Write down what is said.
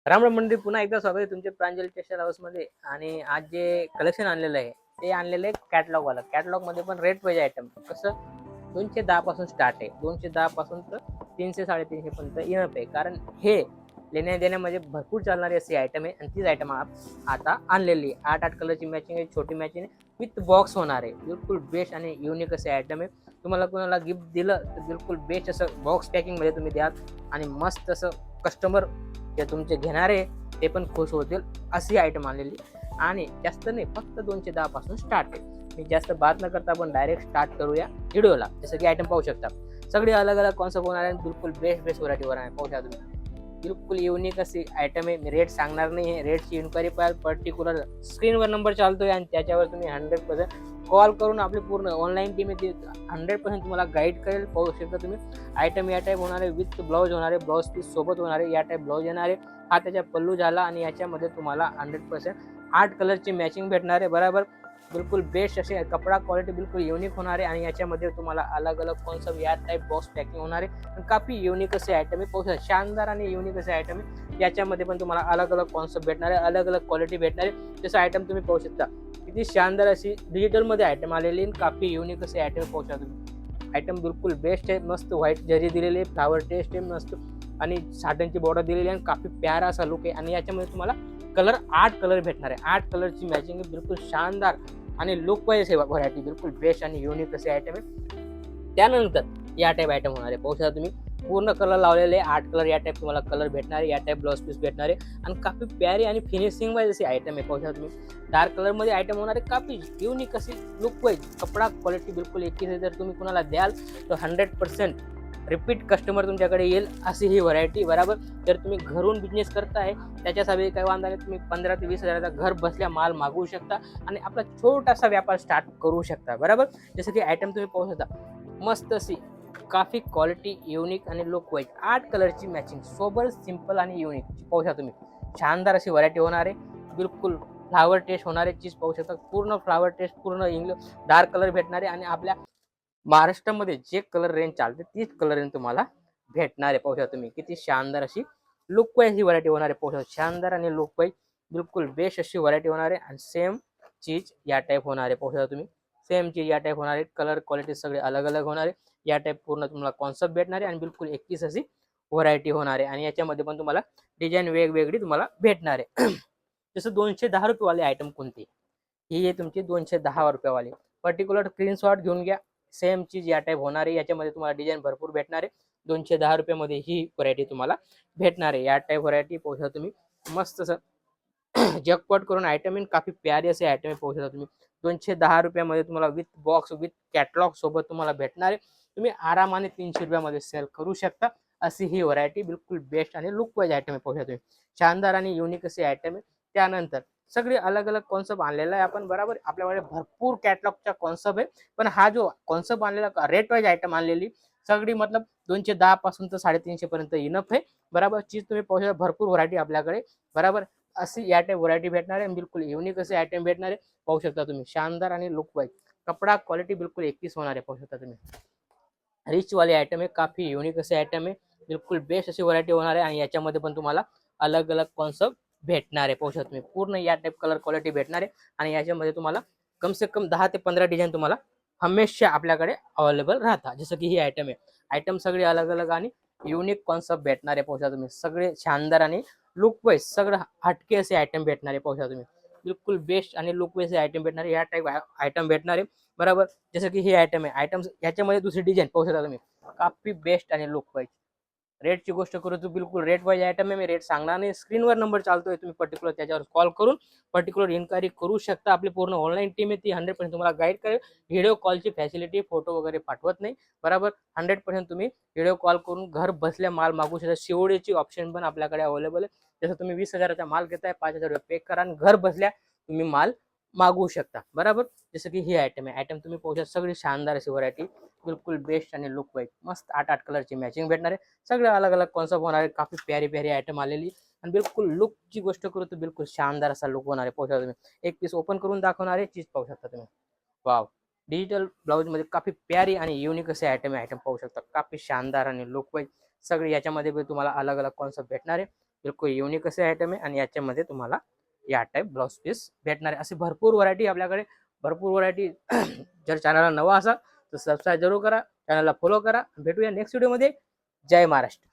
राम राम मंडळी, पुन्हा एकदा स्वागत आहे तुमचे प्रांजल टेक्सटाईल हाऊस मध्ये. आणि आज जे कलेक्शन आणलेलं आहे ते आणलेलं आहे कॅटलॉग वाला. कॅटलॉग मध्ये पण रेट पाहिजे आयटम कसं 210 पासून स्टार्ट आहे. 210 पासून तर 300 350 पर्यंत इनफ आहे. कारण हे लेण्या देण्यामध्ये भरपूर चालणारी अशी आयटम आहे. आणि तीच आयटम आता आणलेली आहे. 8 कलरची मॅचिंग आहे, छोटी मॅचिंग आहे, विथ बॉक्स होणार आहे. बिलकुल बेस्ट आणि युनिक असे आयटम आहे. तुम्हाला कोणाला गिफ्ट दिलं तर बिलकुल बेस्ट असं बॉक्स पॅकिंग मध्ये तुम्ही द्याल आणि मस्त असं कस्टमर जे तुमचे घेणारे ते पण खुश होतील अशी आयटम आणलेली. आणि जास्त नाही, फक्त 210 पासून स्टार्ट आहे. मी जास्त बात न करता आपण डायरेक्ट स्टार्ट करूया व्हिडिओला. जसं की आयटम पाहू शकता, सगळे अलग अलग कॉन्सेप्ट होणार आहे. बिलकुल बेस्ट बेस्ट व्हरायटीवर आहे. पाहू शकता तुम्ही, बिलकुल युनिक अशी आयटम आहे. मी रेट सांगणार नाही आहे. रेटची इन्क्वायरी पाहिजे पर्टिक्युलर स्क्रीनवर नंबर चालतोय आणि त्याच्यावर तुम्ही 100% कॉल करून आपली पूर्ण ऑनलाईन टीम येते 100% तुम्हाला गाईड करेल. पाहू शकता तुम्ही, आयटम या टाईप होणार आहे, विथ ब्लाऊज होणार आहे, ब्लाऊज पीस सोबत होणार आहे, या टाईप ब्लाऊज येणार आहे. हा त्याच्या पल्लू झाला. आणि याच्यामध्ये तुम्हाला 100% 8 कलरची मॅचिंग भेटणार आहे. बरोबर, बिलकुल बेस्ट असे कपडा क्वालिटी बिलकुल युनिक होणार आहे. आणि याच्यामध्ये तुम्हाला अलग अलग कॉन्सेप्ट या टाईप बॉक्स पॅकिंग होणार आहे. काफी युनिक असे आयटम आहे. पाहू शकता, शानदार आणि युनिक असे आयटम आहे. याच्यामध्ये पण तुम्हाला अलग अलग कॉन्सेप्ट भेटणार आहे, अलग अलग क्वालिटी भेटणार आहे. जसं आयटम तुम्ही पाहू शकता, किती शानदार अशी डिजिटल मध्ये आयटम आलेली. काफी युनिक असे आयटम पाहू शकता तुम्ही. आयटम बिलकुल बेस्ट आहे. मस्त व्हाईट जरी दिलेली आहे, फ्लावर टेस्ट आहे मस्त, आणि साठ्यांची बॉर्डर दिलेली आहे. आणि काफी प्यारा असा लुक आहे. आणि याच्यामध्ये तुम्हाला 8 कलर भेटणार आहे. 8 कलरची मॅचिंग आहे. बिलकुल शानदार आणि लुक वाईज आहे व्हरायटी. बिलकुल बेस्ट आणि युनिक असे आयटम आहे. त्यानंतर या टाईप आयटम होणार आहे. पाहू शकता तुम्ही, पूर्ण कलर लावलेले 8 कलर या टाईप तुम्हाला कलर भेटणार आहे. या टाईप ब्लाउज पीस भेटणार आहे. आणि काफी प्यारी आणि फिनिशिंग वाईज असे आयटम आहे. पाहू शकता तुम्ही, डार्क कलर मध्ये आयटम होणार आहे. काफी युनिक अशी लुक वाईज कपडा क्वालिटी बिलकुल एक. जर तुम्ही कुणाला द्याल तर 100% रिपीट कस्टमर तुमच्याकडे येईल अशी ही व्हरायटी. बरोबर, जर तुम्ही घरून बिझनेस करताय त्याच्यासाठी काही वांधा नाही. तुम्ही 15 ते 20 हजाराचा घर बसल्या माल मागवू शकता आणि आपला छोटासा व्यापार स्टार्ट करू शकता. बरोबर, जसं की आयटम तुम्ही पाहू शकता, मस्त अशी काफी क्वालिटी युनिक आणि लुक वाईज 8 कलरची मॅचिंग सोबत सिंपल आणि युनिक. पाहू शकता तुम्ही, शानदार अशी व्हरायटी होणार आहे. बिलकुल फ्लावर टेस्ट होणार आहे. चीज पाहू शकता, पूर्ण फ्लावर टेस्ट, पूर्ण इंग्लिश डार्क कलर भेटणार आहे. आणि आपल्या महाराष्ट्रामध्ये जे कलर रेंज चालते तीच कलर रेंज तुम्हाला भेटणार आहे. पाहू शकता तुम्ही, किती शानदार अशी लुक वाईज ही व्हरायटी होणार आहे. पाहू शकता, शानदार आणि लुक वाईज बिलकुल बेस्ट अशी व्हरायटी होणार आहे. आणि सेम चीज या टाईप होणार आहे. पाहू शकता तुम्ही, सेम चीज या टाईप होणार आहे. कलर क्वालिटी सगळे अलग अलग होणार आहे. या टाईप पूर्ण तुम्हाला कॉन्सेप्ट भेटणार आहे. आणि बिलकुल 21 अशी व्हरायटी होणार आहे. आणि याच्यामध्ये पण तुम्हाला डिझाईन वेगवेगळी तुम्हाला भेटणार आहे. जसं 210 रुपयेवाले आयटम कोणते, ही आहे तुमची 210 रुपयेवाली. पर्टिक्युलर स्क्रीनशॉट घेऊन घ्या. सेम चीज या टाईप होणार आहे. याच्यामध्ये तुम्हाला डिझाईन भरपूर भेटणार आहे. 210 रुपयामध्ये ही व्हरायटी तुम्हाला भेटणार आहे. या टाईप व्हरायटी पोहोचा तुम्ही, मस्त असं जगपट करून आयटम आहे. काफी प्यारी असे आयटम आहे. पोहोचता तुम्ही 210 रुपयामध्ये तुम्हाला विथ बॉक्स विथ कॅटलॉग सोबत तुम्हाला भेटणार आहे. तुम्ही आरामाने 300 रुपयामध्ये सेल करू शकता अशी ही व्हरायटी. बिलकुल बेस्ट आणि लुक वाईज आयटम आहे. पोहोचा तुम्ही, शानदार आणि युनिक असे आयटम आहे. त्यानंतर सगळे अलग अलग कॉन्सेप्ट आणलेला आहे आपण. बरोबर, आपल्याकडे भरपूर कॅटलॉगचा कॉन्सेप्ट आहे. पण हा जो कॉन्सेप्ट आणलेला रेट वाईज आयटम आणलेली सगळी मतलब 210 पासून तर 350 पर्यंत इनफ आहे. बरोबर, चीज तुम्ही पाहू शकता, भरपूर व्हरायटी आपल्याकडे. बरोबर, अशी या टाईप व्हरायटी भेटणार आहे. बिलकुल युनिक असे आयटम भेटणार आहे. पाहू शकता तुम्ही, शानदार आणि लुक वाईज कपडा क्वालिटी बिलकुल 21 होणार आहे. पाहू शकता तुम्ही, रिच वाले आयटम आहे. काफी युनिक असे आयटम आहे. बिलकुल बेस्ट अशी व्हरायटी होणार आहे. आणि याच्यामध्ये पण तुम्हाला अलग अलग कॉन्सेप्ट भेटणार आहे. पाहू शकता तुम्ही, पूर्ण या टाईप कलर क्वालिटी भेटणार आहे. आणि याच्यामध्ये तुम्हाला कम से कम 10 ते 15 डिझाईन तुम्हाला हमेशा आपल्याकडे अवेलेबल राहतात. जसं की ही आयटम आहे. आयटम सगळे अलग अलग आणि युनिक कॉन्सेप्ट भेटणार आहे. पाहू शकता तुम्ही, सगळे शानदार आणि लुक वाईज सगळं हटके असे आयटम भेटणार आहे. पाहू शकता तुम्ही, बिलकुल बेस्ट आणि लुक वाईज आयटम भेटणार आहे. या टाईप आयटम भेटणार आहे. बरोबर, जसं की हे आयटम आहे. आयटम याच्यामध्ये दुसरी डिझाईन पाहू शकता तुम्ही, काफी बेस्ट आणि लुक वाईज. रेटची गोष्ट करू तर बिलकुल रेट वाईज आयटम आहे. मी रेट सांगणार नाही. स्क्रीनवर नंबर चालतोय, तुम्ही पर्टिक्युलर त्याच्यावर कॉल करून पर्टिक्युलर इन्क्वायरी करू शकता. आपली पूर्ण ऑनलाईन टीम आहे, ती 100% तुम्हाला गाईड करेल. व्हिडिओ कॉलची फॅसिलिटी, फोटो वगैरे पाठवत नाही. बरोबर, 100% तुम्ही व्हिडिओ कॉल करून घर बसल्या माल मागू शकता. सीओडीची ऑप्शन पण आपल्याकडे अवेलेबल आहे. जसं तुम्ही 20,000चा माल घेताय, 5,000 रुपये पे करा आणि घर बसल्या तुम्ही माल मागवू शकता. बरोबर, जसं की ही आयटम आहे. आयटम तुम्ही पाहू शकता, सगळी शानदार अशी व्हरायटी. बिलकुल बेस्ट आणि लुक वाईज मस्त 8 कलरची मॅचिंग भेटणार आहे. सगळे अलग अलग कॉन्सेप्ट होणार आहे. काफी प्यारी प्यारी आयटम आलेली. आणि बिलकुल लुकची गोष्ट करू तर बिलकुल शानदार असा लुक होणार आहे. पाहू शकता तुम्ही, एक पीस ओपन करून दाखवणार आहे. चीज पाहू शकता तुम्ही, वाव. डिजिटल ब्लाउज मध्ये काफी प्यारी आणि युनिक असे आयटम पाहू शकता. काफी शानदार आणि लुक वाईज सगळे याच्यामध्ये तुम्हाला अलग अलग कॉन्सेप्ट भेटणार आहे. बिलकुल युनिक असे आयटम आहे आणि याच्यामध्ये तुम्हाला या टाईप ब्लाउज पीस भेटणार आहे. असे भरपूर व्हरायटी आपल्याकडे, भरपूर व्हरायटी. जर चॅनलला नवा असाल तर सबस्क्राईब जरूर करा, चॅनलला फॉलो करा. भेटूया नेक्स्ट व्हिडिओमध्ये. जय महाराष्ट्र.